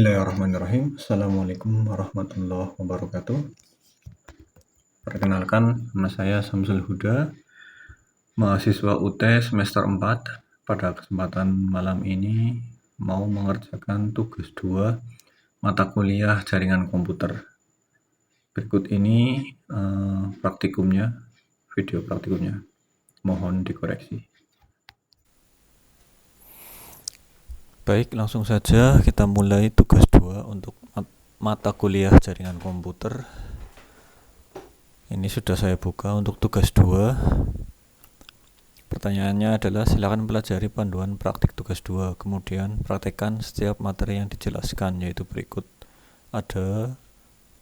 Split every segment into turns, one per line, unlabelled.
Bismillahirrahmanirrahim. Assalamualaikum warahmatullahi wabarakatuh. Perkenalkan, nama saya Samsul Huda, mahasiswa UT semester 4. Pada kesempatan malam ini mau mengerjakan tugas 2 mata kuliah jaringan komputer. Berikut ini praktikumnya, video praktikumnya. Mohon dikoreksi.
Baik, langsung saja kita mulai tugas 2 untuk mata kuliah jaringan komputer. Ini sudah saya buka untuk tugas 2. Pertanyaannya adalah silakan pelajari panduan praktik tugas 2, kemudian praktekkan setiap materi yang dijelaskan, yaitu berikut. Ada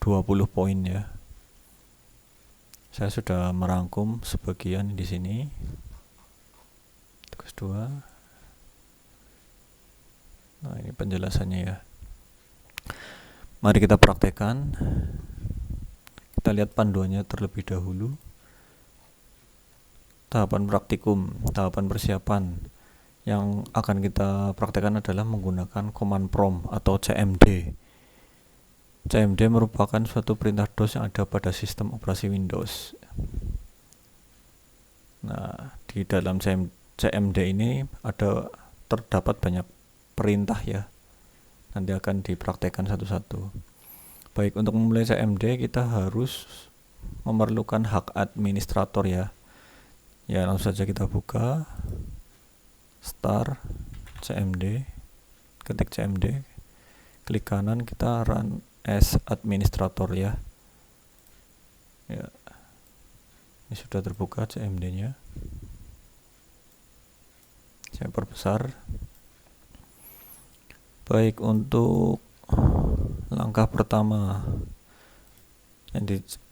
20 poin ya. Saya sudah merangkum sebagian di sini. Tugas 2. Nah, ini penjelasannya ya. Mari kita praktekkan. Kita lihat panduannya terlebih dahulu. Tahapan praktikum, tahapan persiapan yang akan kita praktekkan adalah menggunakan command prompt atau CMD. CMD merupakan suatu perintah DOS yang ada pada sistem operasi Windows. Nah, di dalam CMD ini terdapat banyak perintah ya. Nanti akan dipraktekkan satu-satu. Baik, untuk memulai CMD kita harus memerlukan hak administrator ya. Ya, langsung saja kita buka start CMD, ketik CMD, klik kanan, kita run as administrator ya. Ya, ini sudah terbuka CMD-nya. Saya perbesar. Baik, untuk langkah pertama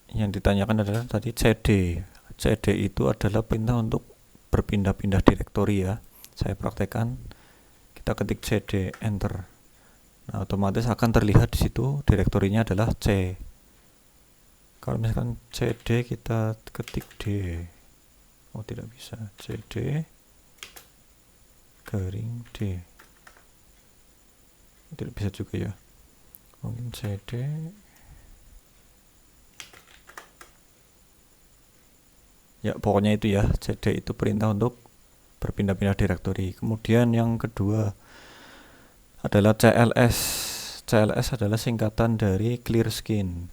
yang ditanyakan adalah tadi CD. CD itu adalah perintah untuk berpindah-pindah direktori ya. Saya praktekkan. Kita ketik CD, enter. Nah, otomatis akan terlihat di situ direktorinya adalah C. Kalau misalkan CD kita ketik D. Oh, tidak bisa. CD garing D. Tidak bisa juga ya. Mungkin CD ya, pokoknya itu ya. CD itu perintah untuk berpindah-pindah direktori. Kemudian yang kedua adalah CLS. CLS adalah singkatan dari clear screen.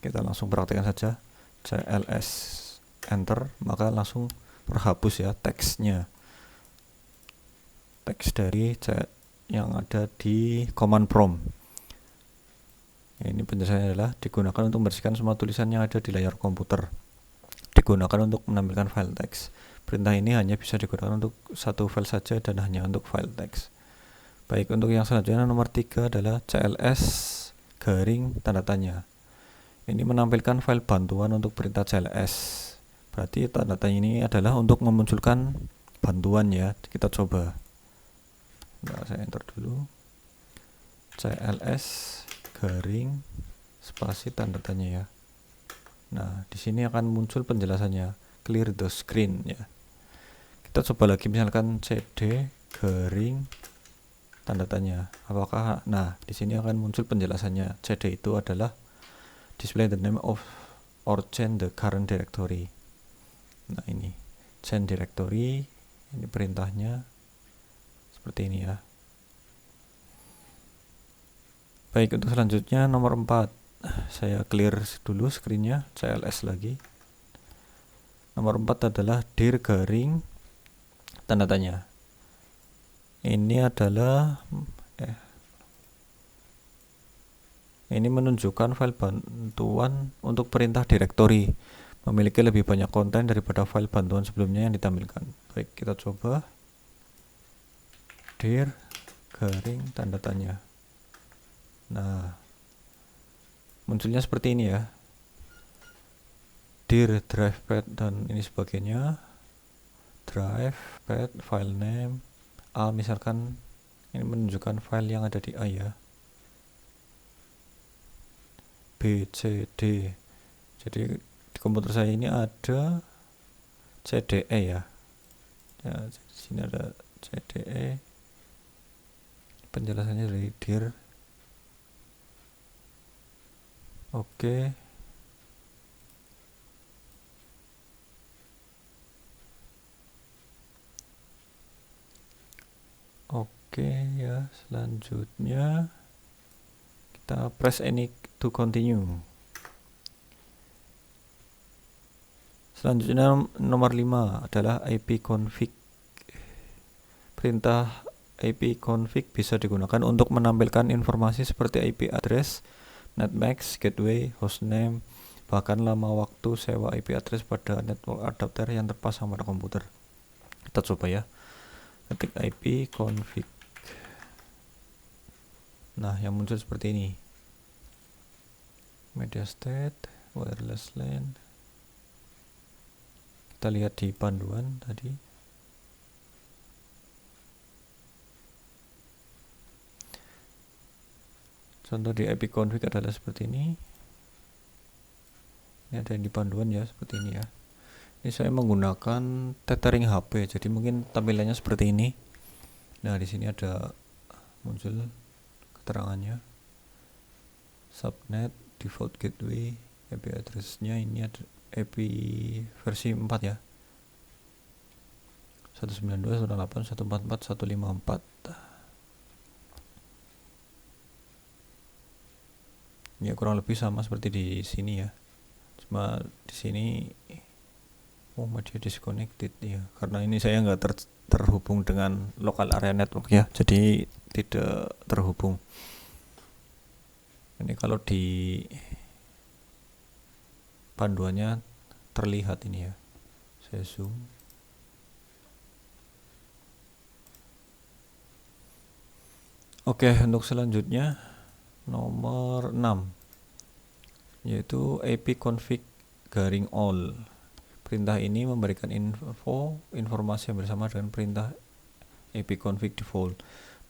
Kita langsung praktekkan saja. CLS, enter, maka langsung terhapus ya teksnya. Teks dari yang ada di command prompt. Ini penjelasannya adalah digunakan untuk membersihkan semua tulisan yang ada di layar komputer. Digunakan untuk menampilkan file teks. Perintah ini hanya bisa digunakan untuk satu file saja dan hanya untuk file teks. Baik, untuk yang selanjutnya nomor 3 adalah CLS garing tanda tanya. Ini menampilkan file bantuan untuk perintah CLS. Berarti tanda tanya ini adalah untuk memunculkan bantuan ya. Kita coba. Nah, saya enter dulu. CLS garing spasi tanda tanya ya. Nah, di sini akan muncul penjelasannya, clear the screen ya. Kita coba lagi, misalkan CD garing tanda tanya. Apakah di sini akan muncul penjelasannya. CD itu adalah display the name of or change the current directory. Nah, ini change directory, ini perintahnya seperti ini ya. Baik, untuk selanjutnya nomor 4. Saya clear dulu screennya, CLS lagi. Nomor 4 adalah dir garing tanda tanya. Ini adalah ini menunjukkan file bantuan untuk perintah direktori. Memiliki lebih banyak konten daripada file bantuan sebelumnya yang ditampilkan. Baik, kita coba. Dir garing tanda tanya. Nah, munculnya seperti ini ya. Dir drive path dan ini sebagainya. Drive path, file name A, misalkan ini menunjukkan file yang ada di A ya. B, C, D. Jadi di komputer saya ini ada CDE ya. Ya, di sini ada CDE. penjelasannya dari dir. Oke. Oke ya, selanjutnya kita press any to continue. Selanjutnya nomor 5 adalah ipconfig. Perintah ipconfig bisa digunakan untuk menampilkan informasi seperti IP address, netmask, gateway, hostname, bahkan lama waktu sewa IP address pada network adapter yang terpasang pada komputer. Kita coba ya. Ketik ipconfig. Nah, yang muncul seperti ini. Media state, wireless LAN. Kita lihat di panduan tadi. Contoh di ipconfig adalah seperti ini. Ini ada di panduan ya, seperti ini ya. Ini saya menggunakan tethering HP, jadi mungkin tampilannya seperti ini. Nah, di sini ada muncul keterangannya. Subnet, default gateway, IP address-nya ini ada IP versi 4 ya. 192.168.154. Ya kurang lebih sama seperti di sini ya. Cuma di sini media disconnected ya, karena ini saya nggak terhubung dengan local area network ya, jadi tidak terhubung. Ini kalau di panduannya terlihat ini ya, saya zoom. Oke, untuk selanjutnya nomor 6 yaitu ipconfig garing all. Perintah ini memberikan informasi yang bersama dengan perintah ipconfig default,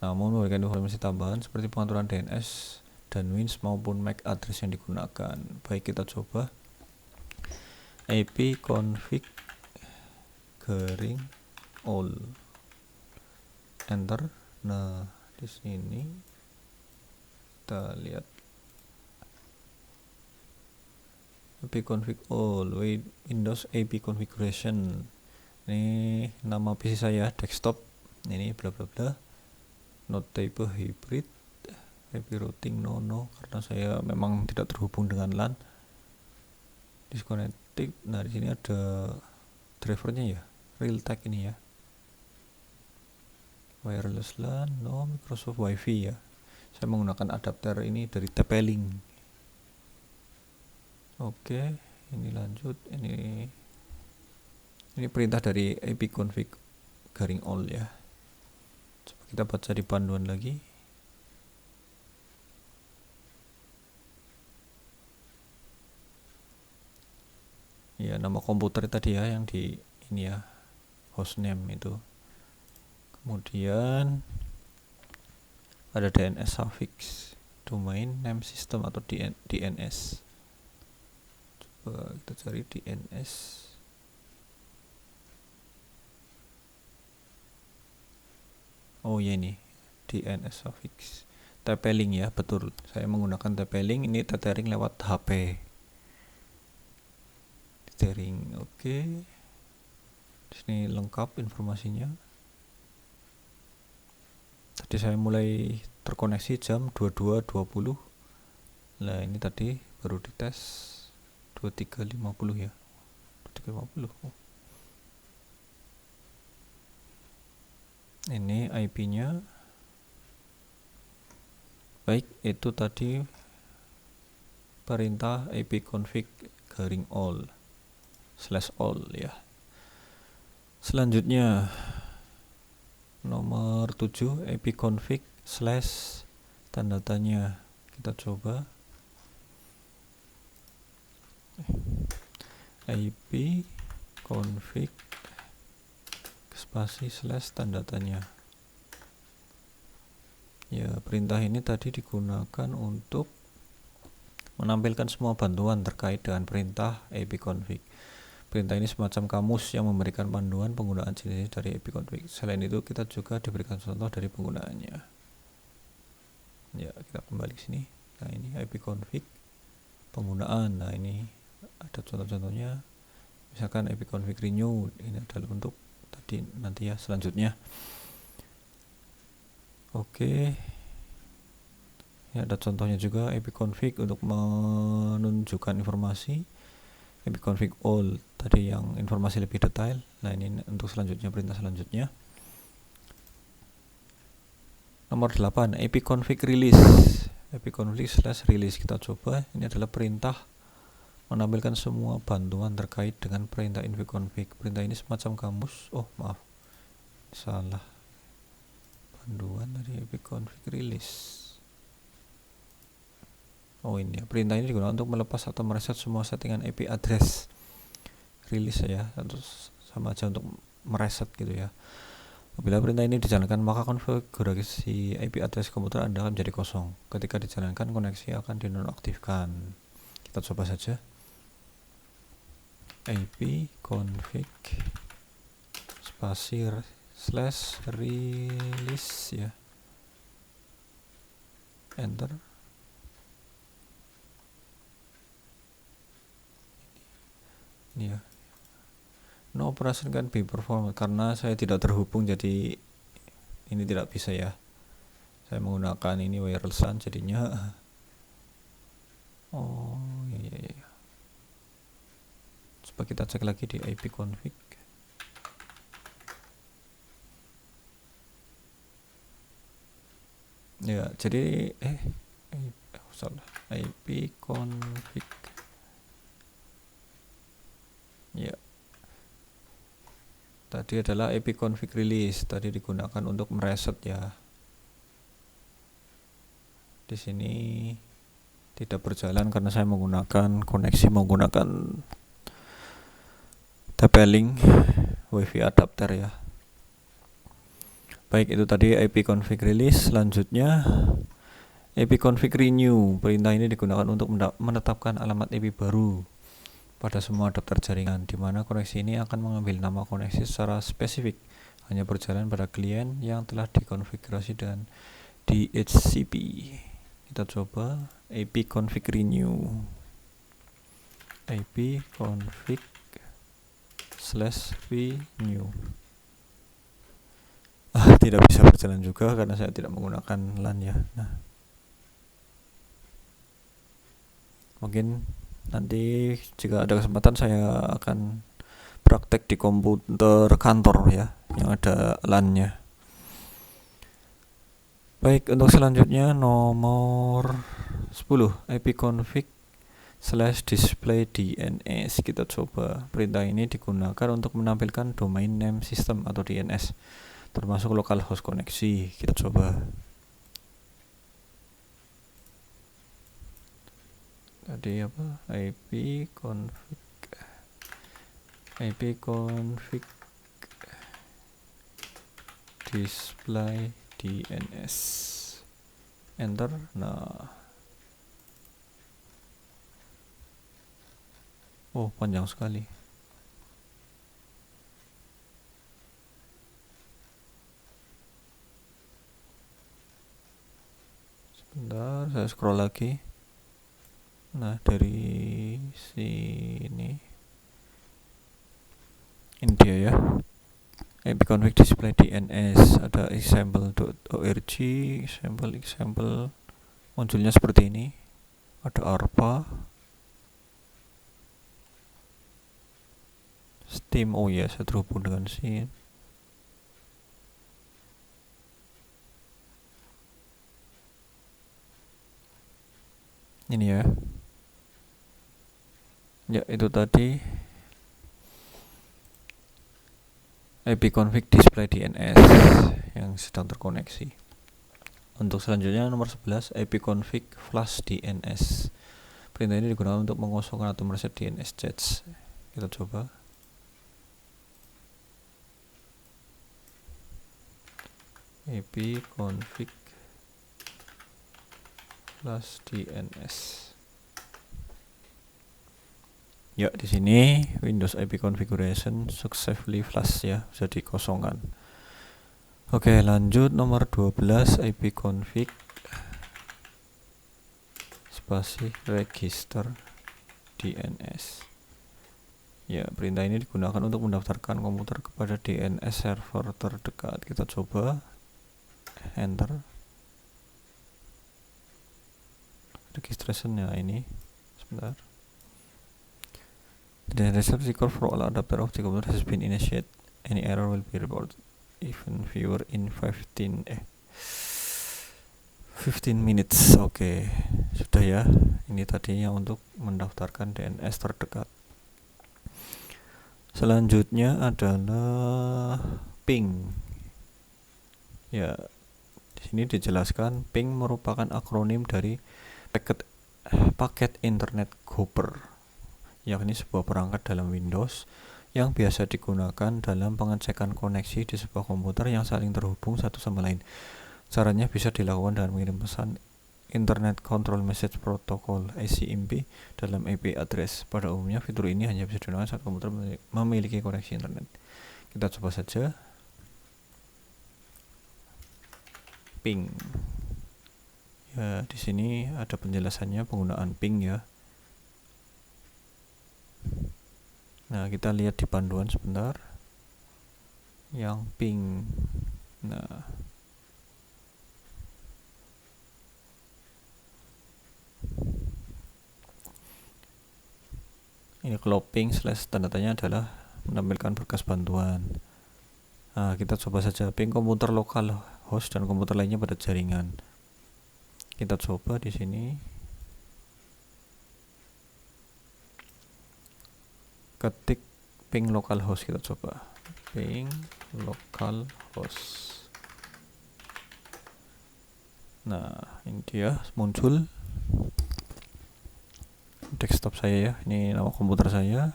namun memberikan informasi tambahan seperti pengaturan DNS dan WINS maupun MAC address yang digunakan. Baik, kita coba ipconfig garing all, enter. Nah, di sini kita lihat ipconfig all Windows AP configuration. Ini nama PC saya desktop, ini bla bla bla, not type hybrid, IP routing no, karena saya memang tidak terhubung dengan LAN. Disconnected. Nah, di sini ada drivernya ya, Realtek ini ya. Wireless LAN no, Microsoft Wi-Fi ya. Saya menggunakan adapter ini dari TP-Link. Oke, ini lanjut. Ini perintah dari ipconfig garing all ya. Coba kita baca di panduan lagi. Ya, nama komputer tadi ya, yang di ini ya, hostname itu. Kemudian ada DNS suffix, domain name system atau DNS. Coba kita cari DNS. Oh ya, ini DNS suffix. TP-Link ya, betul. Saya menggunakan TP-Link, ini tethering lewat HP. Tethering, oke. Di sini lengkap informasinya. Tadi saya mulai terkoneksi jam 22.20. Nah, ini tadi baru dites 23.50 ya. 23.50. Ini IP-nya. Baik, itu tadi perintah ipconfig garing all /all ya. Selanjutnya nomor 7 ipconfig / tanda tanya. Kita coba ipconfig spasi / tanda tanya. Ya, perintah ini tadi digunakan untuk menampilkan semua bantuan terkait dengan perintah ipconfig. Perintah ini semacam kamus yang memberikan panduan penggunaan jenis dari ipconfig. Selain itu, kita juga diberikan contoh dari penggunaannya. Ya, kita kembali ke sini. Nah, ini ipconfig penggunaan. Nah, ini ada contoh-contohnya. Misalkan ipconfig renew, ini adalah untuk tadi nanti ya selanjutnya. Oke. Ini ada contohnya juga ipconfig untuk menunjukkan informasi. Ipconfig all tadi yang informasi lebih detail. Nah, ini untuk selanjutnya, perintah selanjutnya. Nomor 8, ipconfig release. Ipconfig /release kita coba. Ini adalah perintah menampilkan semua bantuan terkait dengan perintah ipconfig. Perintah ini semacam kamus. Oh, maaf. Salah. Panduan dari ipconfig release. Oh, ini ya. Perintah ini digunakan untuk melepas atau mereset semua settingan IP address. Release ya, terus sama aja untuk mereset gitu ya. Apabila perintah ini dijalankan, maka konfigurasi IP address komputer Anda akan menjadi kosong. Ketika dijalankan, koneksi akan dinonaktifkan. Kita coba saja. ipconfig spasi /release ya. Enter. Ini ya. No operation can be performed, karena saya tidak terhubung, jadi ini tidak bisa ya. Saya menggunakan ini wirelessan jadinya. Oh iya. Coba kita cek lagi di ipconfig. Ya, jadi salah. ipconfig. Ya. Tadi adalah ipconfig release, tadi digunakan untuk mereset ya. Di sini tidak berjalan karena saya menggunakan koneksi menggunakan TP-Link WiFi adapter ya. Baik, itu tadi ipconfig release. Selanjutnya ipconfig renew. Perintah ini digunakan untuk menetapkan alamat IP baru pada semua adapter jaringan, di mana koneksi ini akan mengambil nama koneksi secara spesifik, hanya berjalan pada klien yang telah dikonfigurasi dengan DHCP. Kita coba ipconfig renew. ipconfig /renew. Tidak bisa berjalan juga karena saya tidak menggunakan LAN ya. Nah, mungkin nanti jika ada kesempatan saya akan praktek di komputer kantor ya, yang ada LAN-nya. Baik, untuk selanjutnya nomor 10, ipconfig /display DNS. Kita coba. Perintah ini digunakan untuk menampilkan domain name system atau DNS, termasuk localhost koneksi. Kita coba. Tadi apa? ipconfig display DNS. Enter. Nah. Oh, panjang sekali. Sebentar, saya scroll lagi. Nah, dari sini ini dia ya, ipconfig display DNS. Ada example.org, example munculnya seperti ini. Ada ARPA, Steam. Oh ya, saya terhubung dengan Steam. Ini ya. Ya, itu tadi ipconfig display DNS yang sedang terkoneksi. Untuk selanjutnya nomor 11, ipconfig flash DNS. Perintah ini digunakan untuk mengosongkan atau mereset DNS cache. Kita coba. ipconfig flash DNS. Ya, di sini Windows IP configuration successfully flash ya, bisa dikosongkan. Oke, lanjut nomor 12, ipconfig spasi register DNS. Ya, perintah ini digunakan untuk mendaftarkan komputer kepada DNS server terdekat. Kita coba enter. Registrationnya ini sebentar. The DNS record for all adapter of the computer has been initiated. Any error will be reported. Even viewer in 15 minutes. Oke, sudah ya. Ini tadinya untuk mendaftarkan DNS terdekat. Selanjutnya adalah ping. Ya, di sini dijelaskan ping merupakan akronim dari paket internet hopper, yakni sebuah perangkat dalam Windows yang biasa digunakan dalam pengecekan koneksi di sebuah komputer yang saling terhubung satu sama lain. Caranya bisa dilakukan dengan mengirim pesan Internet Control Message Protocol ICMP dalam IP address. Pada umumnya fitur ini hanya bisa digunakan saat komputer memiliki koneksi internet. Kita coba saja. Ping. Ya, di sini ada penjelasannya penggunaan ping ya. Nah, kita lihat di panduan sebentar. Yang ping. Nah, ini kalau ping slash tanda tanya adalah menampilkan berkas bantuan. Nah, kita coba saja ping komputer lokal host dan komputer lainnya pada jaringan. Kita coba di sini. Ketik ping localhost, kita coba ping localhost. Nah, ini dia muncul desktop saya ya. Ini nama komputer saya.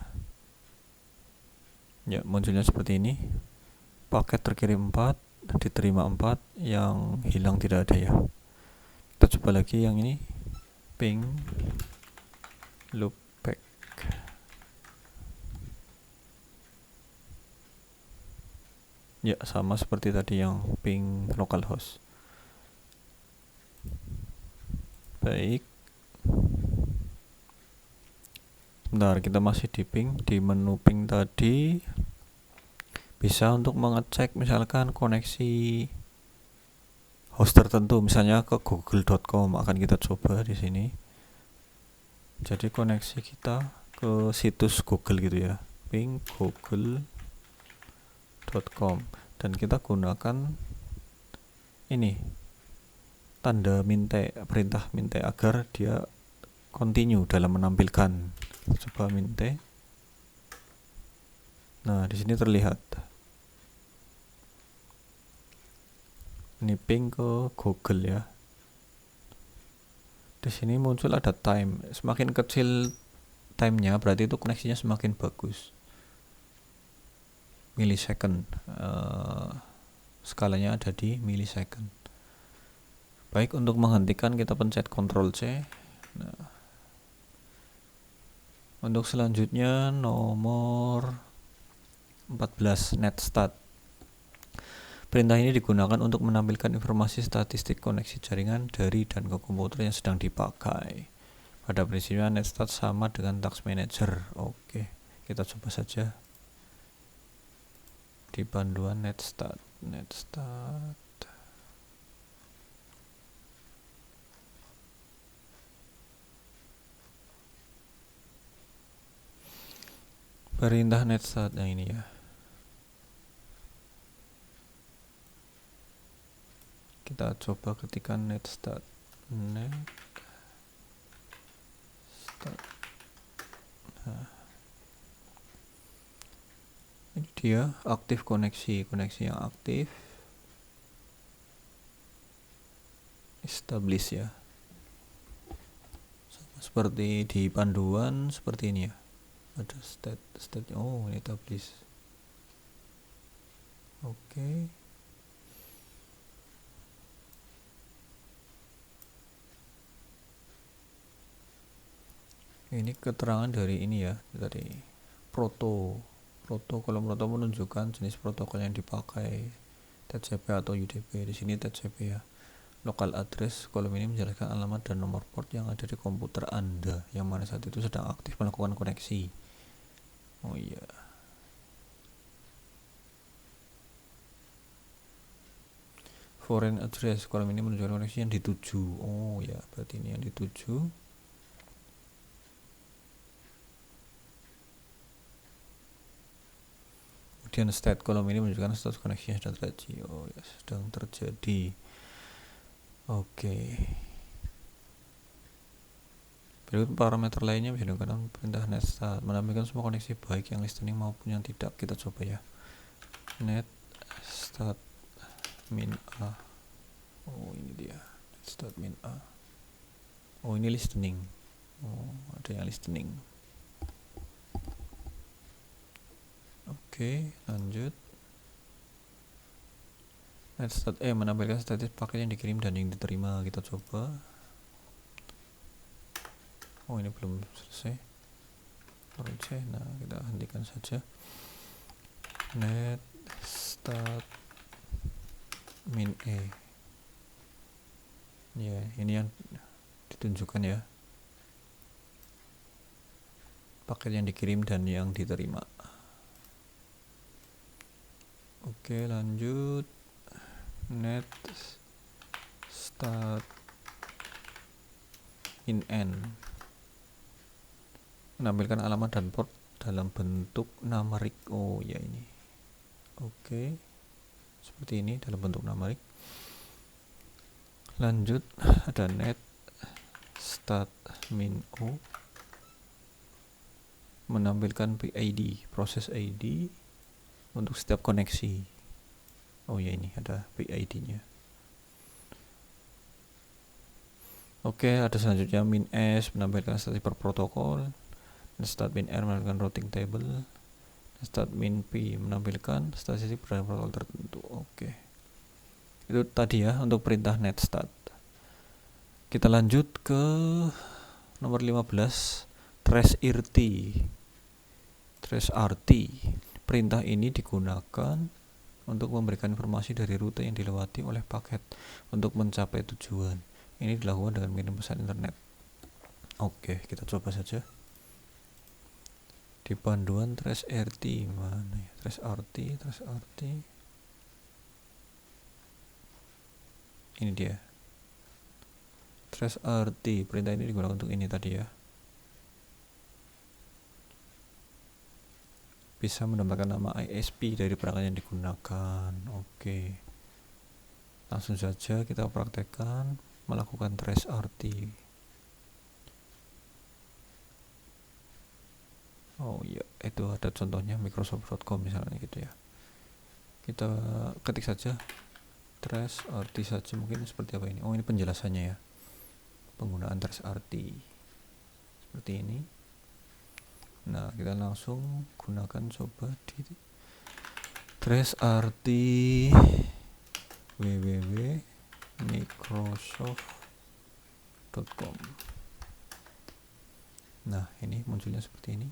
Ya, munculnya seperti ini. Paket terkirim 4, diterima 4, yang hilang tidak ada ya. Kita coba lagi yang ini. Ping loopback. Ya, sama seperti tadi yang ping localhost. Baik. Bentar, kita masih di ping. Di menu ping tadi bisa untuk mengecek misalkan koneksi host tertentu, misalnya ke google.com. Akan kita coba di sini. Jadi koneksi kita ke situs Google gitu ya. Ping google.com, dan kita gunakan ini tanda minta, perintah minta agar dia continue dalam menampilkan. Coba minta. Nah, di sini terlihat ini ping ke Google ya. Di sini muncul ada time. Semakin kecil timenya berarti itu koneksinya semakin bagus. Millisecond. Skalanya ada di millisecond. Baik, untuk menghentikan kita pencet Ctrl C. Nah, untuk selanjutnya nomor 14, netstat. Perintah ini digunakan untuk menampilkan informasi statistik koneksi jaringan dari dan ke komputer yang sedang dipakai. Pada prinsipnya netstat sama dengan task manager. Oke, kita coba saja di panduan netstat. Perintah netstat yang ini ya. Kita coba ketikkan netstat. Nah, ini dia aktif koneksi yang aktif. Establish ya. Seperti di panduan seperti ini ya. Ada state. Oh, ini establish. Oke. Ini keterangan dari ini ya, dari kalau proto menunjukkan jenis protokol yang dipakai, TCP atau UDP. Di sini TCP ya. Local address, kolom ini menjelaskan alamat dan nomor port yang ada di komputer Anda yang mana saat itu sedang aktif melakukan koneksi. Oh iya. Foreign address, kolom ini menunjukkan koneksi yang dituju. Oh ya, berarti ini yang dituju. Kemudian state, kolom ini menunjukkan status koneksi yang sedang terjadi. Oh ya, sedang terjadi. Oke. Berikut parameter lainnya bisa digunakan perintah net start menampilkan semua koneksi baik yang listening maupun yang tidak. Kita coba ya. Net start min A. Oh ini dia. Net start min A. Oh ini listening. Oh ada yang listening. Oke, lanjut. Net start menampilkan status paket yang dikirim dan yang diterima. Kita coba. Oh ini belum selesai. Nah kita hentikan saja. Net start min E. Ya ini yang ditunjukkan ya, paket yang dikirim dan yang diterima. Oke lanjut. Net start min N menampilkan alamat dan port dalam bentuk numerik. Oh ya ini. Oke, seperti ini dalam bentuk numerik. Lanjut ada net start min O menampilkan PID, proses ID untuk setiap koneksi. Oh ya ini ada PID-nya. Oke, ada selanjutnya min S menampilkan status per protokol. Start min R menampilkan routing table. Start min P menampilkan statistik pada protokol tertentu. Oke. Itu tadi ya untuk perintah net start. Kita lanjut ke nomor 15, trace RT. Trace RT. Perintah ini digunakan untuk memberikan informasi dari rute yang dilewati oleh paket untuk mencapai tujuan. Ini dilakukan dengan mengirim pesan internet. Oke, kita coba saja. Di panduan trace RT mana ya? Trace RT. Ini dia. Trace RT, perintah ini digunakan untuk ini tadi ya. Bisa menambahkan nama ISP dari perangkat yang digunakan. Oke. Langsung saja kita praktekkan melakukan trace RT. Oh iya, itu ada contohnya Microsoft.com misalnya gitu ya. Kita ketik saja trace RT saja, mungkin seperti apa ini. Oh ini penjelasannya ya, penggunaan trace RT seperti ini. Nah kita langsung gunakan coba di trace RT www.microsoft.com. Nah ini munculnya seperti ini.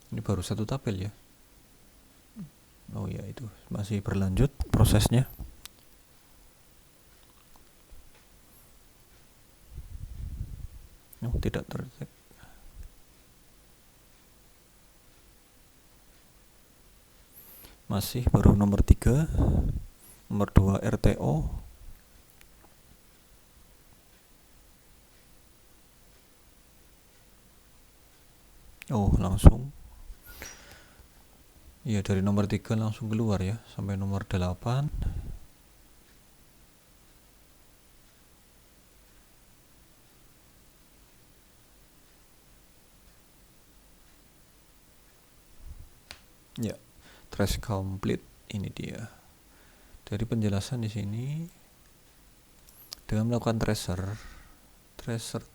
Ini baru satu tabel ya. Oh ya, itu masih berlanjut prosesnya. Oh, tidak terdetek. Masih baru nomor 3. Nomor 2 RTO. Oh, langsung. Iya, dari nomor 3 langsung keluar ya, sampai nomor 8. Ya, trace complete, ini dia. Dari penjelasan di sini, dengan melakukan tracer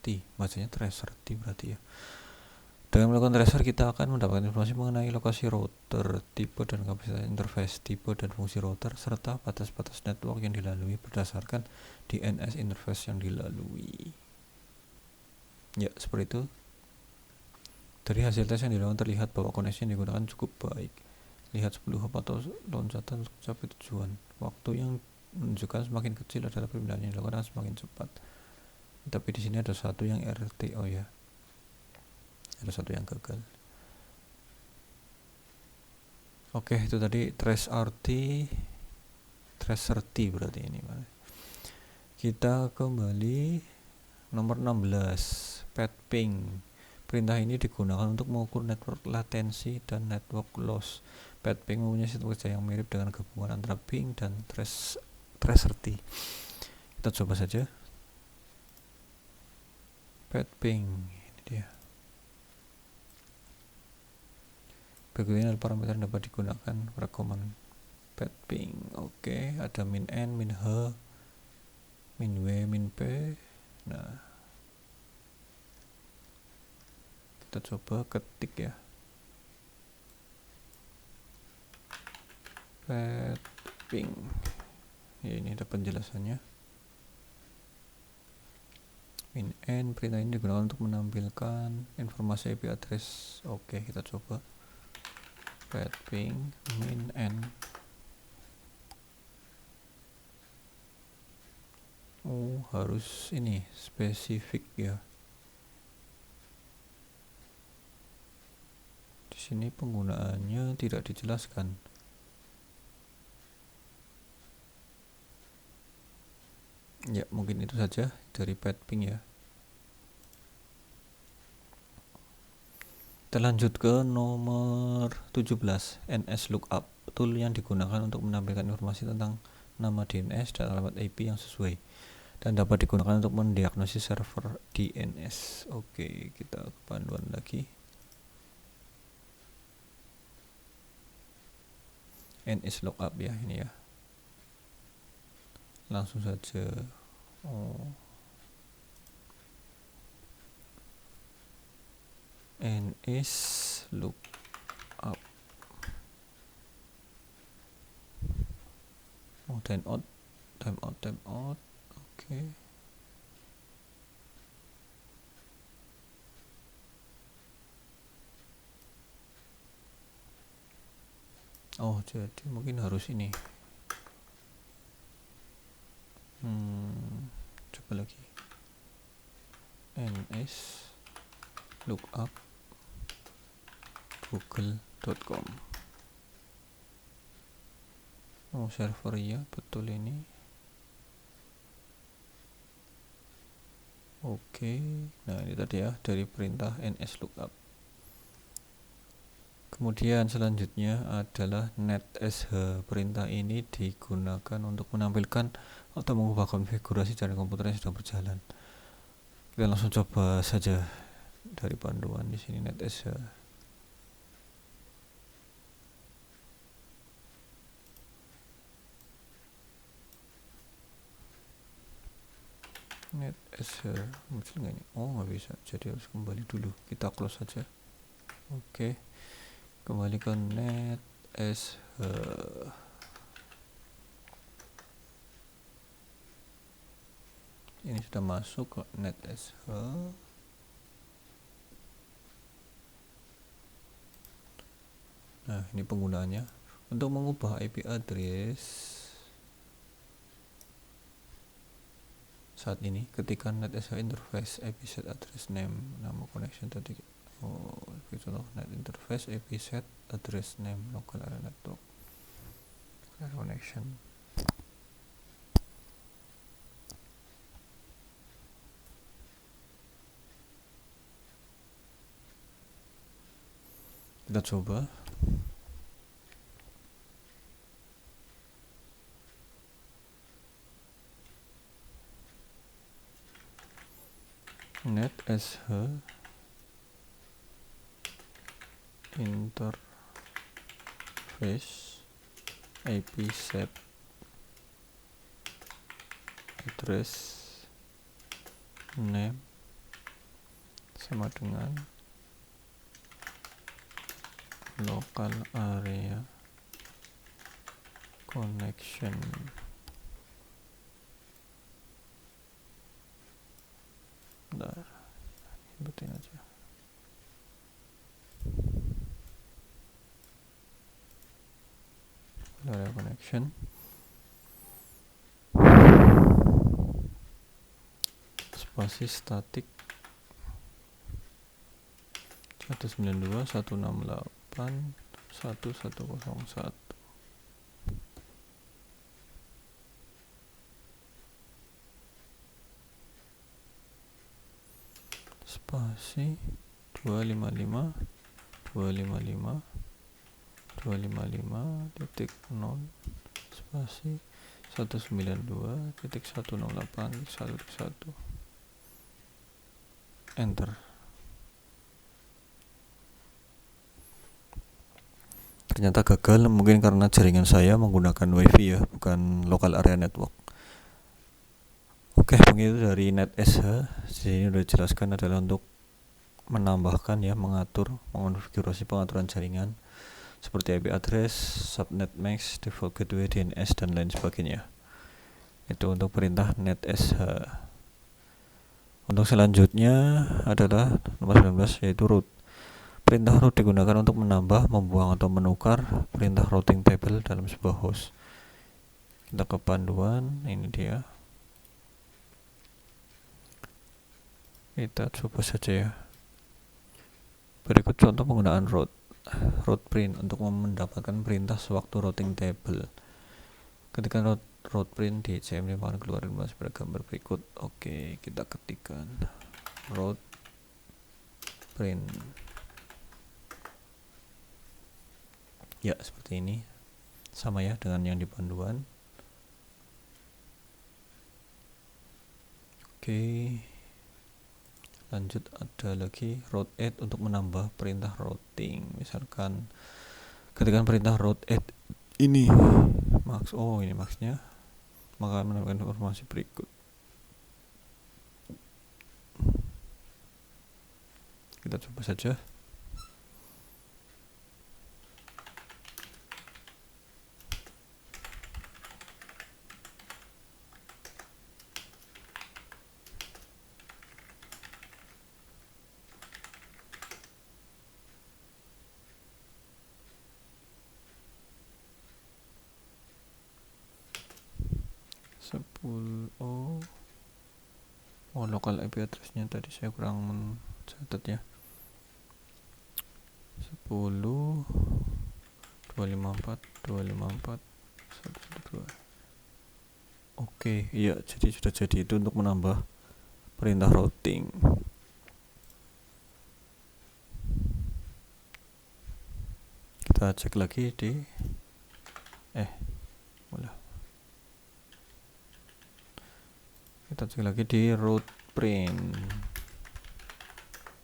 T, bacanya tracer T berarti ya. Dengan melakukan tracer kita akan mendapatkan informasi mengenai lokasi router, tipe dan kapasitas interface, tipe dan fungsi router, serta batas-batas network yang dilalui berdasarkan DNS interface yang dilalui. Ya, seperti itu Dari hasil tes yang dilakukan terlihat bahwa koneksi yang digunakan cukup baik. Lihat 10 hop atau loncatan untuk mencapai tujuan. Waktu yang menunjukkan semakin kecil adalah perpindahan yang dilakukan semakin cepat. Tapi di sini ada satu yang RT, oh ya, ada satu yang gagal. Oke, itu tadi trace RT berarti ini. Kita kembali nomor 16, pad ping. Perintah ini digunakan untuk mengukur network latensi dan network loss. Pad ping mempunyai sistem kerja yang mirip dengan gabungan antara ping dan trace RT. Kita coba saja. Pad ping, ini dia. Berikut ini adalah parameter yang dapat digunakan pada command pad ping. Oke, ada min n, min h, min w, min p. Nah, kita coba ketik ya, pad ping ya, ini ada penjelasannya. Min n, perintah ini digunakan untuk menampilkan informasi IP address. Oke, kita coba pad ping min n. Oh, harus ini spesifik ya. Di sini penggunaannya tidak dijelaskan. Ya, mungkin itu saja dari pad ping ya. Kita lanjut ke nomor 17, NS lookup, tool yang digunakan untuk menampilkan informasi tentang nama DNS dan alamat IP yang sesuai dan dapat digunakan untuk mendiagnosis server DNS. Oke, kita ke panduan lagi. NS lookup ya, ini ya. Langsung saja. NS lookup. Timeout. Oke. Oh, jadi mungkin harus ini. Coba lagi. NS lookup google.com. Oh, server ya, betul ini. Oke, nah ini tadi ya dari perintah NS lookup. Kemudian selanjutnya adalah netsh. Perintah ini digunakan untuk menampilkan atau mengubah konfigurasi jaringan komputer yang sedang berjalan. Kita langsung coba saja dari panduan di sini netsh. netsh muncul nggak ini? Oh, nggak bisa, jadi harus kembali dulu. Kita close saja. Oke, kembali ke netsh. Ini sudah masuk ke netsh. Nah, ini penggunaannya. Untuk mengubah IP address saat ini, ketikkan netsh interface IP set address name, nama connection tadi. Contoh net interface IP set address name local area network connection. Kita coba. netsh interface IP set address name sama dengan local area connection. Bentar, sebutin aja. area connection. Spasi statik 192.168.1101. Spasi 255.255.255.0 spasi 192.168.1.1. Enter. Ternyata gagal, mungkin karena jaringan saya menggunakan wifi ya, bukan local area network. Oke, begitu dari NetSH. Sini udah dijelaskan adalah untuk menambahkan ya, mengatur, mengonfigurasi pengaturan jaringan seperti IP address, subnet max, default gateway, DNS dan lain sebagainya. Itu untuk perintah NetSH. Untuk selanjutnya adalah nomor 19, yaitu root. Perintah root digunakan untuk menambah, membuang atau menukar perintah routing table dalam sebuah host. Kita ke panduan, ini dia. Kita coba saja ya. Berikut contoh penggunaan root print untuk mendapatkan perintah sewaktu routing table. Ketika root print di CM5 akan keluar pada gambar berikut. Oke, kita ketikkan root print. Ya, seperti ini. Sama ya dengan yang di panduan. Oke. Lanjut, ada lagi route add untuk menambah perintah routing. Misalkan ketika perintah route add ini max, ini maxnya, maka menambahkan informasi berikut. Kita coba saja. Local IP address-nya tadi saya kurang mencatat ya. 10.254.254.112. Oke, iya, jadi sudah jadi. Itu untuk menambah perintah routing. Kita cek lagi di kita cek lagi di root print.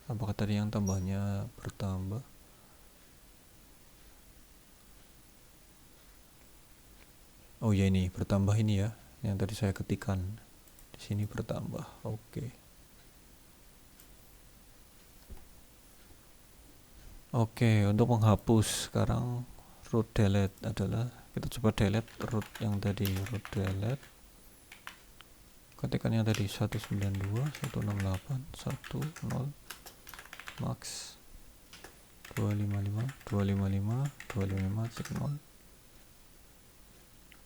Apakah tadi yang tambahnya bertambah? Oh ya, ini bertambah, ini ya, yang tadi saya ketikkan di sini bertambah. Oke, untuk menghapus sekarang root delete adalah, kita coba delete root yang tadi, root delete. Ketikkan yang tadi 192.168.1.0 max 255.255.255.0.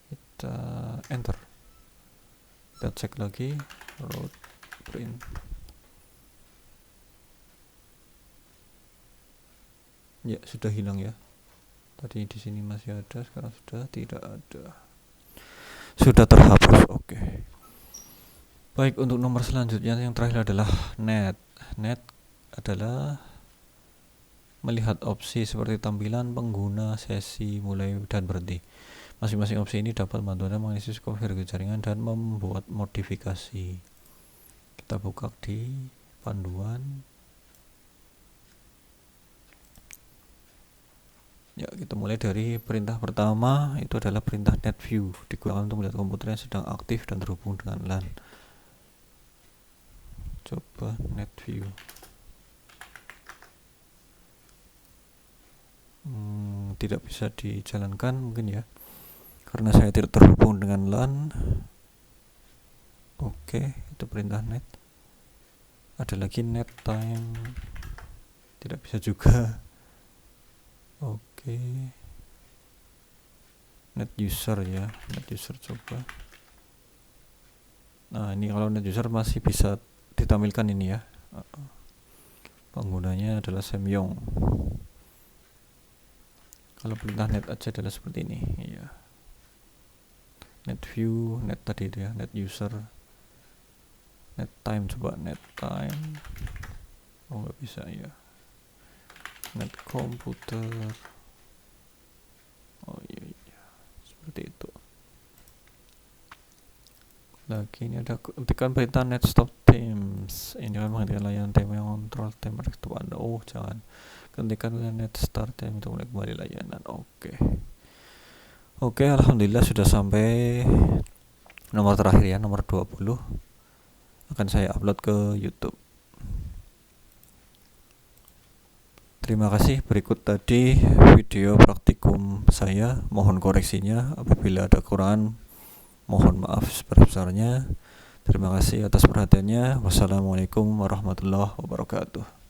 Kita enter. Kita cek lagi root print. Ya, sudah hilang ya. Tadi di sini masih ada, sekarang sudah tidak ada. Sudah terhapus. Oke. Baik, untuk nomor selanjutnya yang terakhir adalah net. Net adalah melihat opsi seperti tampilan pengguna, sesi, mulai dan berhenti. Masing-masing opsi ini dapat membantu Anda mengisi konfigurasi jaringan dan membuat modifikasi. Kita buka di panduan. Ya, kita mulai dari perintah pertama, itu adalah perintah net view, digunakan untuk melihat komputer yang sedang aktif dan terhubung dengan LAN. Coba net view. Tidak bisa dijalankan mungkin ya, karena saya tidak terhubung dengan LAN. Oke, itu perintah net. Ada lagi net time, tidak bisa juga. Oke, net user ya, net user coba. Nah ini kalau net user masih bisa ditampilkan ini ya, penggunanya adalah Samyong. Kalau perintah net aja adalah seperti ini ya. Net view, net tadi ya, net user, net time, coba net time. Oh nggak bisa ya. Net komputer. Oh iya, seperti itu. Lagi ini ada ketikkan perintah net stop times. Ini kan menghentikan layanan time yang kontrol timer stop Anda. Oh jangan. Ketikkan net start time untuk mulai kembali layanan. Oke, alhamdulillah sudah sampai nomor terakhir ya, nomor 20. Akan saya upload ke YouTube. Terima kasih. Berikut tadi video praktikum saya. Mohon koreksinya apabila ada kekurangan. Mohon maaf sebesar-besarnya. Terima kasih atas perhatiannya. Wassalamualaikum warahmatullahi wabarakatuh.